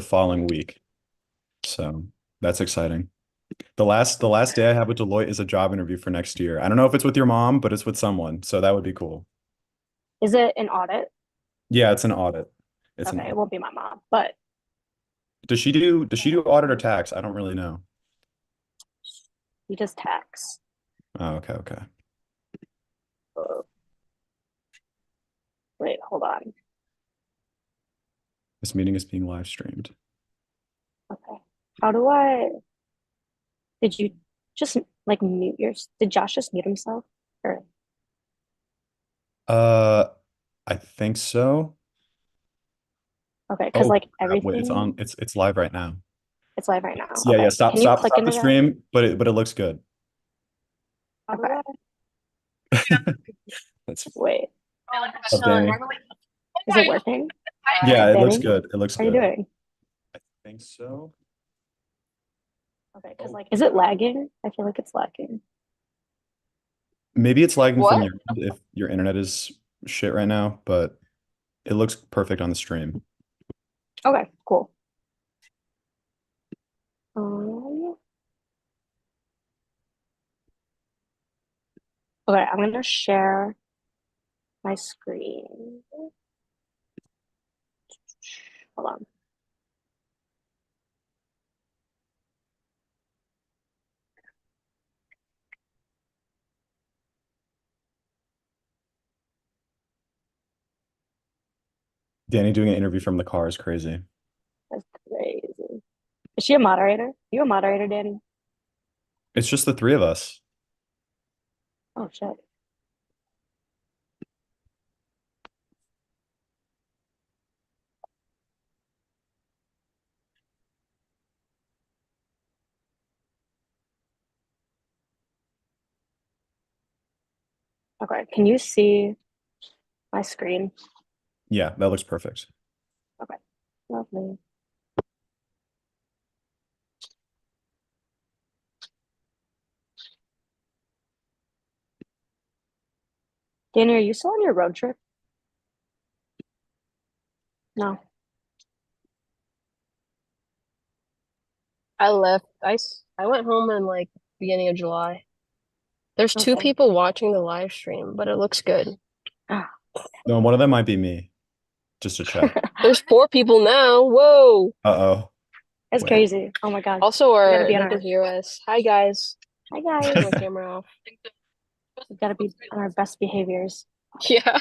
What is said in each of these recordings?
following week. So that's exciting. The last day I have with Deloitte is a job interview for next year. I don't know if it's with your mom, but it's with someone. So that would be cool. Is it an audit? Yeah, it's an audit. It's an Okay, it audit. won't be my mom, but Does she do audit or tax? I don't really know. he does tax. Oh, okay, okay. Oh, wait, hold on. This meeting is being live streamed. Okay. How do I, did you just like mute did Josh just mute himself? Or, Uh, I think so. okay, because Oh like crap, wait, it's on everything, it's live right now. it's live right now. Yeah, yeah, Okay. stop, Can you stop, click stop the into that? stream, but it looks good. Okay. That's Wait, up, Danny. is it working? Yeah, it looks Danny, good. It looks how are you good. doing? I think so. Okay, because Oh, like, is it lagging? I feel like it's lagging. maybe it's lagging from What? your if your internet is shit right now, but it looks perfect on the stream. Okay, cool. Um, okay, I'm gonna share my screen. Hold on. Danny doing an interview from the car is crazy. That's crazy. Is she a moderator? You a moderator, Danny? It's just the three of us. Oh shit. Okay, can you see my screen? Yeah, that looks perfect. Okay, lovely. Danny, are you still on your road trip? No. I left. I went home in like beginning of July. There's two Okay. people watching the live stream, but it looks good. Ah, No, one of them might be me, just to check. There's four people now. Whoa. Uh-oh. it's Wait. crazy. Oh my God. Also, We gotta our be on they can our, hear us. Hi guys. hi Turn guys. my camera off. We gotta be on our best behaviors. Yeah,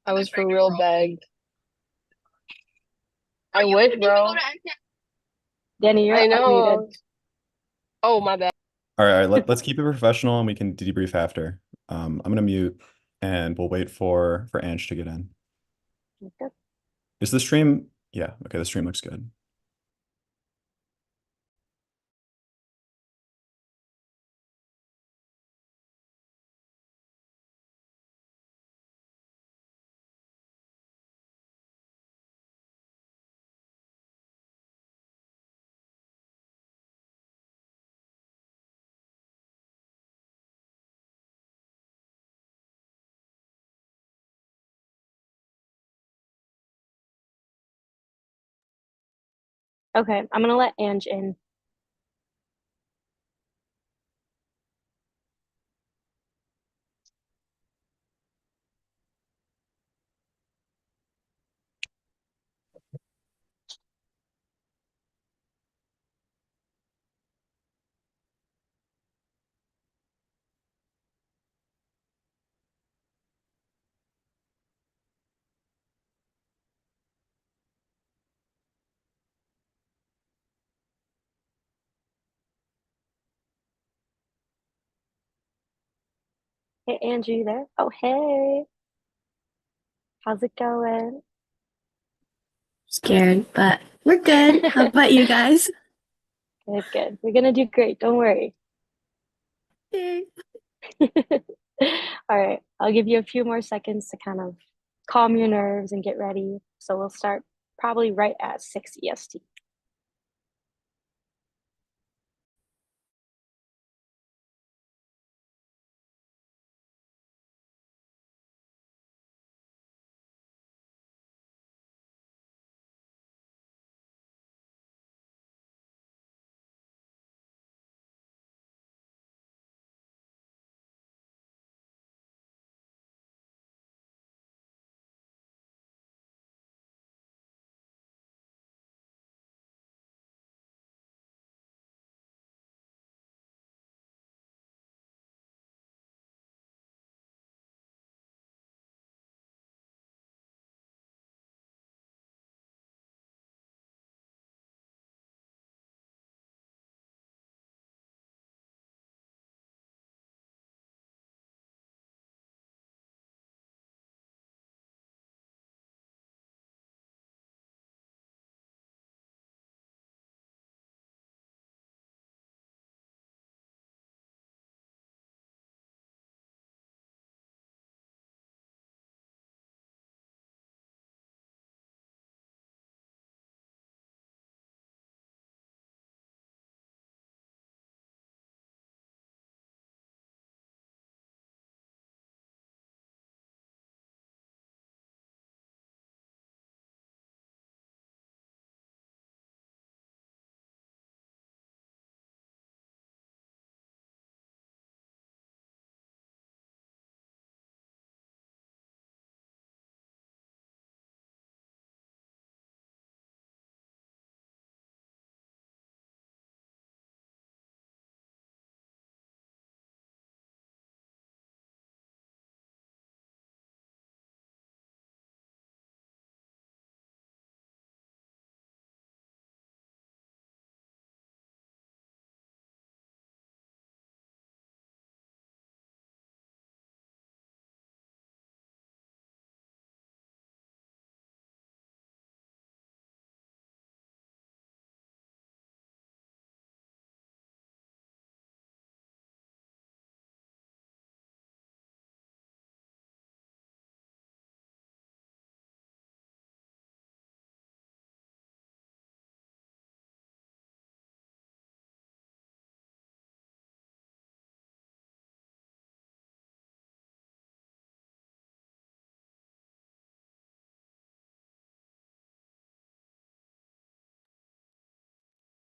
I was for real begged. I would, bro. Danny, you're I unmuted. know. Oh, my bad. All right, let's keep it professional and we can debrief after. I'm gonna mute and we'll wait for Ange to get in. Is the stream? Yeah, okay, the stream looks good. Okay, I'm gonna let Ange in. Hey, Angie, you there? Oh, hey. How's it going? Scared, but we're good. How about you guys? Good, good. We're gonna do great. Don't worry. Yay. All right, I'll give you a few more seconds to kind of calm your nerves and get ready. So we'll start probably right at 6 EST.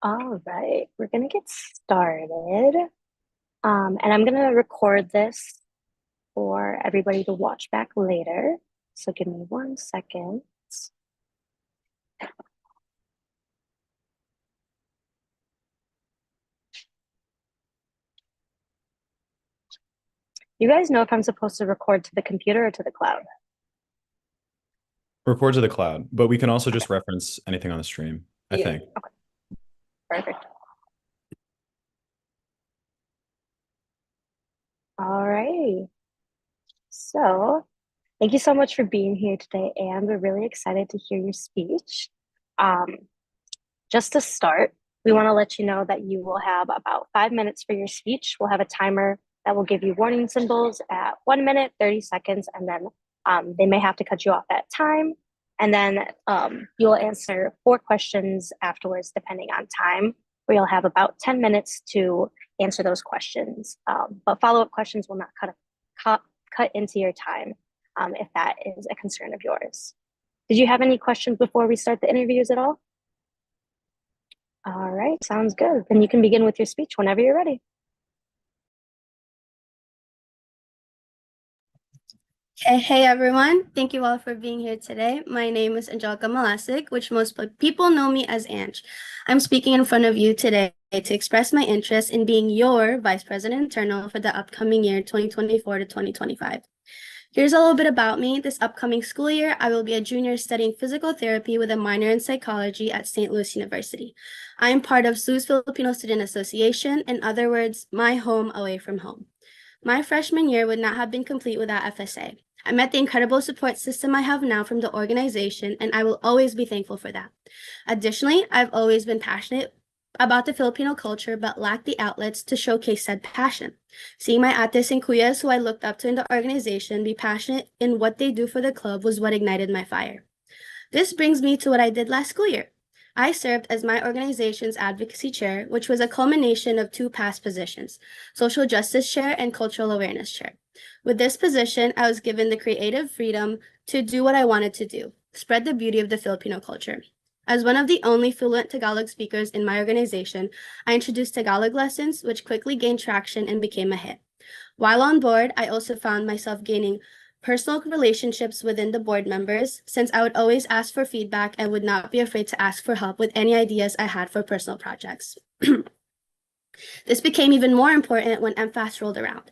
All right, we're gonna get started. And I'm gonna record this for everybody to watch back later. So give me 1 second. You guys know if I'm supposed to record to the computer or to the cloud? Record to the cloud, but we can also just reference anything on the stream, I Yeah. think. Okay, perfect. All right. So thank you so much for being here today, and we're really excited to hear your speech. Um, just to start, we want to let you know that you will have about 5 minutes for your speech. We'll have a timer that will give you warning symbols at 1 minute, 30 seconds, and then they may have to cut you off at time. And then you'll answer 4 questions afterwards, depending on time, where you'll have about 10 minutes to answer those questions. But follow-up questions will not cut into your time if that is a concern of yours. Did you have any questions before we start the interviews at all? All right, sounds good. Then you can begin with your speech whenever you're ready. Hey everyone. Thank you all for being here today. My name is Angelica Malasic, which most people know me as Ange. I'm speaking in front of you today to express my interest in being your Vice President Internal for the upcoming year 2024 to 2025. Here's a little bit about me. This upcoming school year, I will be a junior studying physical therapy with a minor in psychology at St. Louis University. I am part of SU's Filipino Student Association, in other words, my home away from home. My freshman year would not have been complete without FSA. I met the incredible support system I have now from the organization, and I will always be thankful for that. Additionally, I've always been passionate about the Filipino culture, but lacked the outlets to showcase said passion. Seeing my ates and kuyas who I looked up to in the organization be passionate in what they do for the club was what ignited my fire. This brings me to what I did last school year. I served as my organization's advocacy chair, which was a culmination of 2 past positions, social justice chair and cultural awareness chair. With this position, I was given the creative freedom to do what I wanted to do, spread the beauty of the Filipino culture. As one of the only fluent Tagalog speakers in my organization, I introduced Tagalog lessons, which quickly gained traction and became a hit. While on board, I also found myself gaining personal relationships within the board members, since I would always ask for feedback and would not be afraid to ask for help with any ideas I had for personal projects. This became even more important when MFAS rolled around.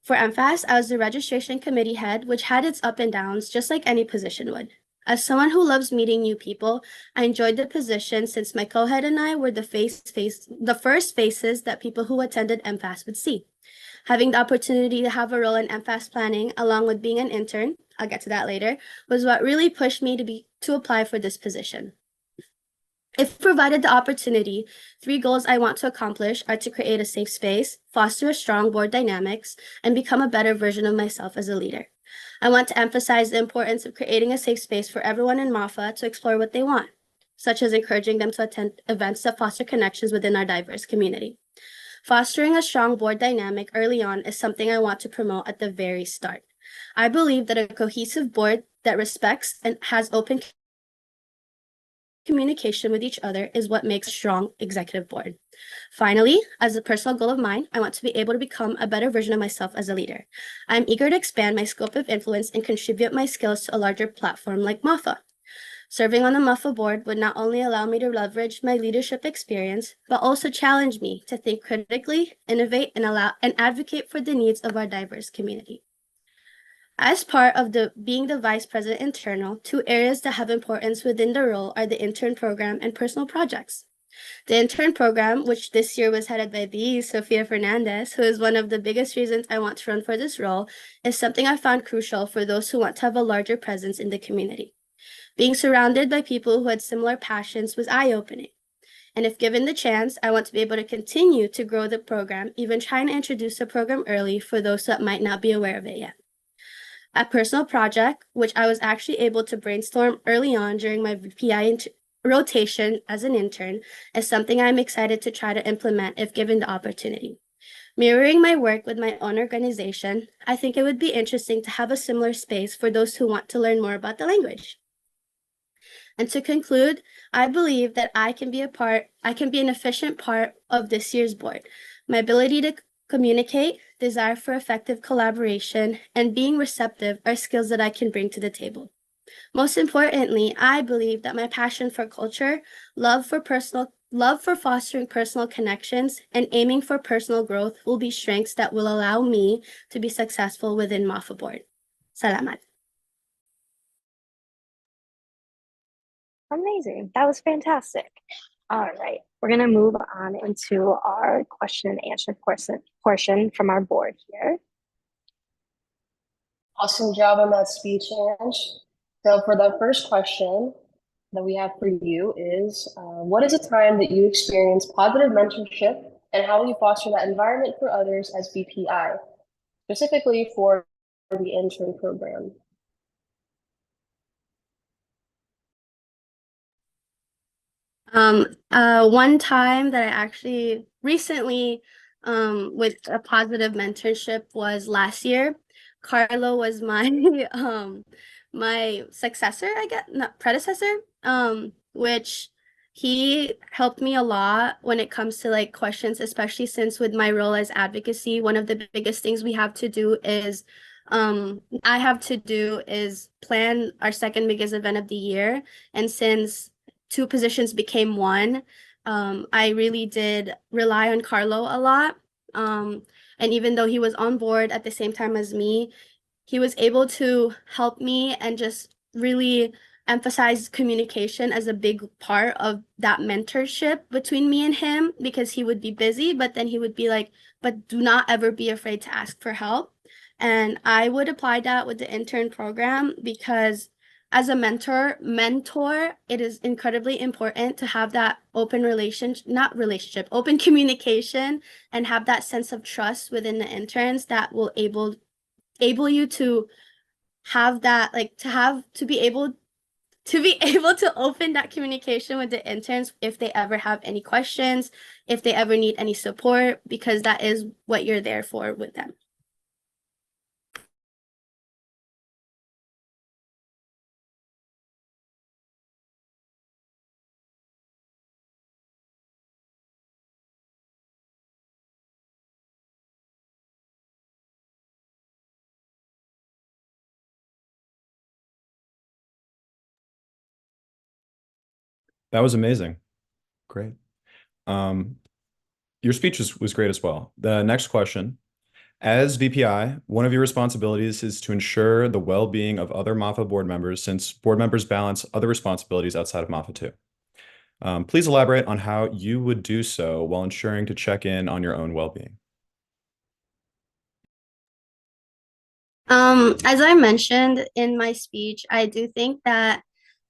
For MFAS, I was the registration committee head, which had its up and downs, just like any position would. As someone who loves meeting new people, I enjoyed the position since my co-head and I were the first faces that people who attended MFAS would see. Having the opportunity to have a role in MFAS planning, along with being an intern, I'll get to that later, was what really pushed me to apply for this position. If provided the opportunity, 3 goals I want to accomplish are to create a safe space, foster a strong board dynamics, and become a better version of myself as a leader. I want to emphasize the importance of creating a safe space for everyone in Mafa to explore what they want, such as encouraging them to attend events that foster connections within our diverse community. Fostering a strong board dynamic early on is something I want to promote at the very start. I believe that a cohesive board that respects and has open communication with each other is what makes a strong executive board. Finally, as a personal goal of mine, I want to be able to become a better version of myself as a leader. I'm eager to expand my scope of influence and contribute my skills to a larger platform like Mafa. Serving on the Mafa board would not only allow me to leverage my leadership experience, but also challenge me to think critically, innovate, and advocate for the needs of our diverse community. As part of being the Vice President Internal, 2 areas that have importance within the role are the intern program and personal projects. The intern program, which this year was headed by the Sofia Fernandez, who is one of the biggest reasons I want to run for this role, is something I found crucial for those who want to have a larger presence in the community. Being surrounded by people who had similar passions was eye-opening. And if given the chance, I want to be able to continue to grow the program, even trying to introduce the program early for those that might not be aware of it yet. A personal project, which I was actually able to brainstorm early on during my PI rotation as an intern, is something I'm excited to try to implement if given the opportunity. Mirroring my work with my own organization, I think it would be interesting to have a similar space for those who want to learn more about the language. And to conclude, I believe that I can be an efficient part of this year's board. My ability to communicate, desire for effective collaboration, and being receptive are skills that I can bring to the table. Most importantly, I believe that my passion for culture, love for fostering personal connections, and aiming for personal growth will be strengths that will allow me to be successful within Mafa board. Salamat. Amazing. That was fantastic. All right, we're going to move on into our question and answer portion from our board here. Awesome job on that speech, Ange. So for the first question that we have for you is, what is a time that you experienced positive mentorship and how will you foster that environment for others as VPI, specifically for the intern program? One time that I actually recently with a positive mentorship was last year. Carlo was my my successor, I guess, not predecessor, which he helped me a lot when it comes to like questions, especially since with my role as advocacy, one of the biggest things we have to do is I have to do is plan our second biggest event of the year. And since two positions became one, I really did rely on Carlo a lot. And even though he was on board at the same time as me, he was able to help me and just really emphasize communication as a big part of that mentorship between me and him, because he would be busy, but then he would be like, but do not ever be afraid to ask for help. And I would apply that with the intern program because as a mentor, it is incredibly important to have that open open communication and have that sense of trust within the interns that will able you to have that, like to be able to open that communication with the interns if they ever have any questions, if they ever need any support, because that is what you're there for with them. That was amazing. Great. Your speech was great as well. The next question. As VPI, one of your responsibilities is to ensure the well-being of other Mafa board members since board members balance other responsibilities outside of Mafa too. Please elaborate on how you would do so while ensuring to check in on your own well-being. As I mentioned in my speech, I do think that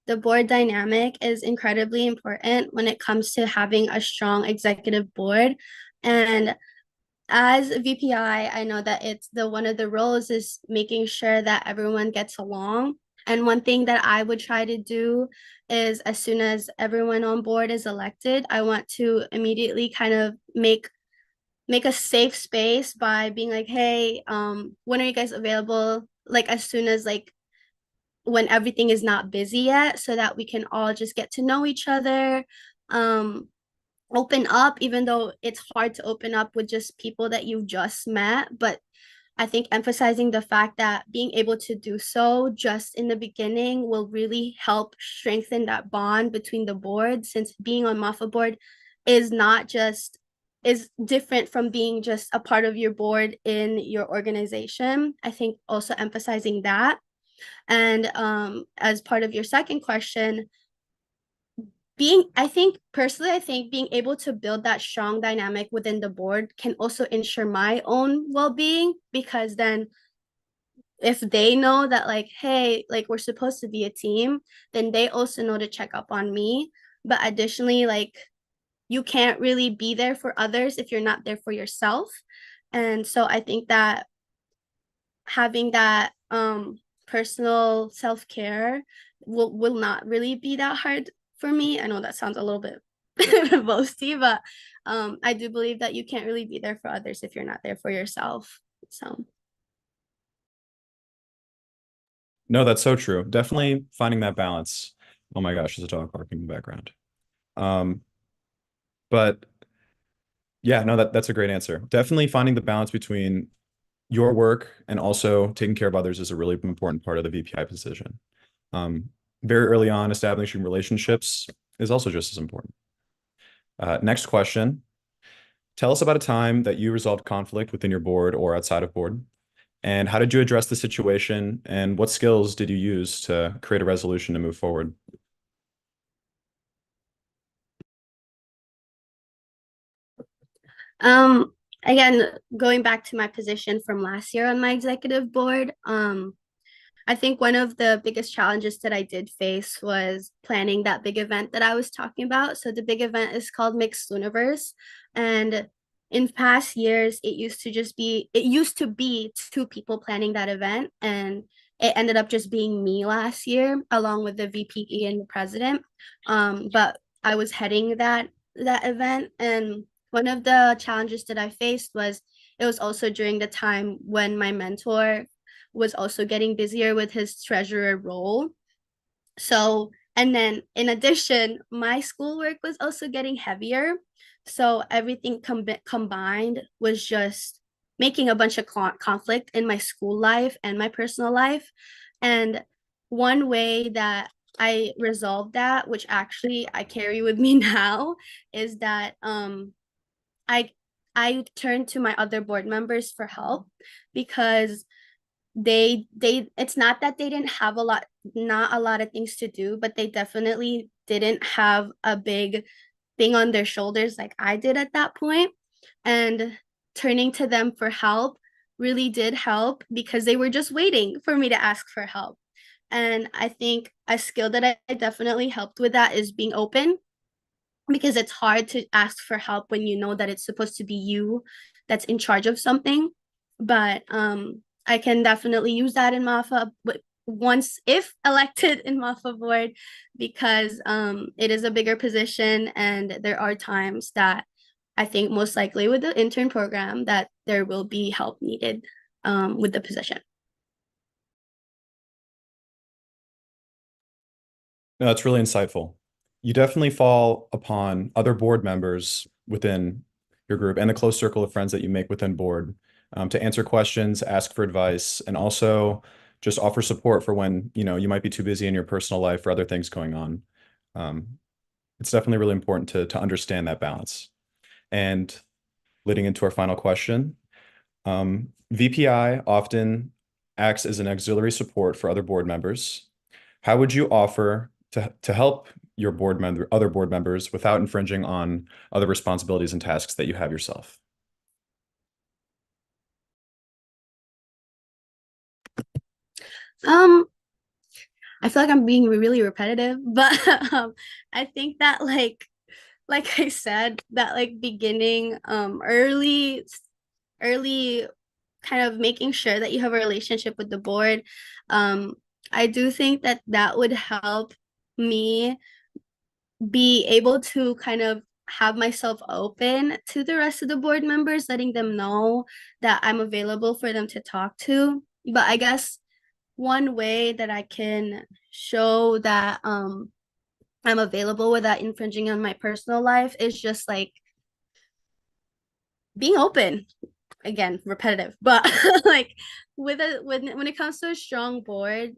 the board dynamic is incredibly important when it comes to having a strong executive board. And as a VPI, I know that it's one of the roles is making sure that everyone gets along. And one thing that I would try to do is as soon as everyone on board is elected, I want to immediately kind of make a safe space by being like, hey, when are you guys available? Like as soon as like when everything is not busy yet, so that we can all just get to know each other, open up, even though it's hard to open up with just people that you've just met. But I think emphasizing the fact that being able to do so just in the beginning will really help strengthen that bond between the board, since being on Mafa board is not just is different from being just a part of your board in your organization. I think also emphasizing that. And as part of your second question, I think being able to build that strong dynamic within the board can also ensure my own well-being, because then if they know that like, hey, like we're supposed to be a team, then they also know to check up on me. But additionally, like you can't really be there for others if you're not there for yourself. And so I think that having that personal self-care will not really be that hard for me. I know that sounds a little bit boasty, but I do believe that you can't really be there for others if you're not there for yourself. So No, that's so true. Definitely finding that balance Oh my gosh, there's a dog barking in the background. Um, but yeah, no, that's a great answer. Definitely finding the balance between your work and also taking care of others is a really important part of the VPI position. Um, Very early on, establishing relationships is also just as important. Next question. Tell us about a time that you resolved conflict within your board or outside of board, and how did you address the situation, and what skills did you use to create a resolution to move forward? Um, Again, going back to my position from last year on my executive board, I think one of the biggest challenges that I did face was planning that big event that I was talking about. So the big event is called Mixed Universe. And in past years, it used to be two people planning that event. And it ended up just being me last year, along with the VPE and the president. But I was heading that event. And one of the challenges that I faced was it was also during the time when my mentor was also getting busier with his treasurer role. So, and then in addition, my schoolwork was also getting heavier. So everything combined was just making a bunch of conflict in my school life and my personal life. And one way that I resolved that, which actually I carry with me now, is that I I turned to my other board members for help because they it's not that they didn't have not a lot of things to do, but they definitely didn't have a big thing on their shoulders like I did at that point. And turning to them for help really did help because they were just waiting for me to ask for help. And I think a skill that I definitely helped with that is being open, because it's hard to ask for help when you know that it's supposed to be you that's in charge of something. But I can definitely use that in Mafa once if elected in Mafa board, because it is a bigger position and there are times that I think most likely with the intern program that there will be help needed with the position. No, that's really insightful. You definitely fall upon other board members within your group and the close circle of friends that you make within board, to answer questions, ask for advice, and also just offer support for when, you might be too busy in your personal life or other things going on. Um, it's definitely really important to understand that balance. And leading into our final question, VPI often acts as an auxiliary support for other board members. How would you offer to help your other board members without infringing on other responsibilities and tasks that you have yourself? Um, I feel like I'm being really repetitive, but I think that like I said, that like beginning early kind of making sure that you have a relationship with the board. Um, I do think that that would help me be able to kind of have myself open to the rest of the board members, letting them know that I'm available for them to talk to. But I guess one way that I can show that I'm available without infringing on my personal life is just like being open. Again, repetitive, but like when it comes to a strong board,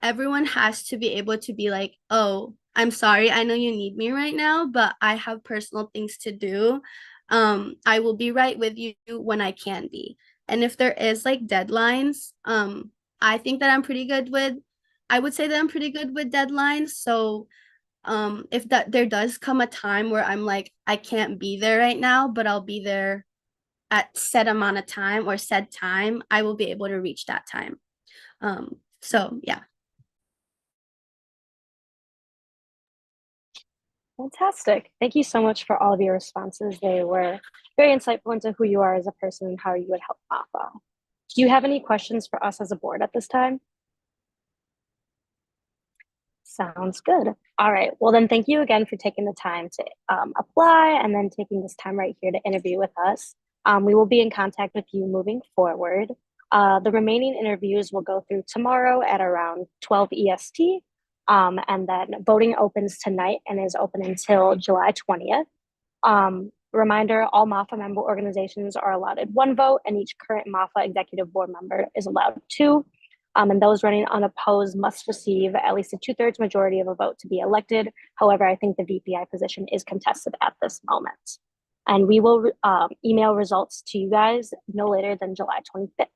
everyone has to be able to be like, oh, I'm sorry, I know you need me right now, but I have personal things to do. I will be right with you when I can be. And if there is like deadlines, I think that I would say that I'm pretty good with deadlines. So if that there does come a time where I'm like, I can't be there right now, but I'll be there at set amount of time or set time, I will be able to reach that time. So yeah. Fantastic. Thank you so much for all of your responses. They were very insightful into who you are as a person and how you would help Mafa. Do you have any questions for us as a board at this time? Sounds good. All right. Well, then thank you again for taking the time to apply and then taking this time right here to interview with us. We will be in contact with you moving forward. The remaining interviews will go through tomorrow at around 12 EST. And then voting opens tonight and is open until July 20th. Reminder, all Mafa member organizations are allotted one vote, and each current Mafa executive board member is allowed two. And those running unopposed must receive at least a 2/3 majority of a vote to be elected. However, I think the VPI position is contested at this moment. And we will email results to you guys no later than July 25th.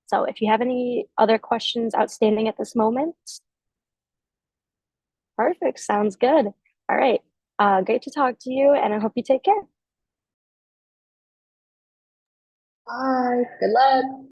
So if you have any other questions outstanding at this moment, perfect, sounds good. All right, great to talk to you, and I hope you take care. Bye. Good luck.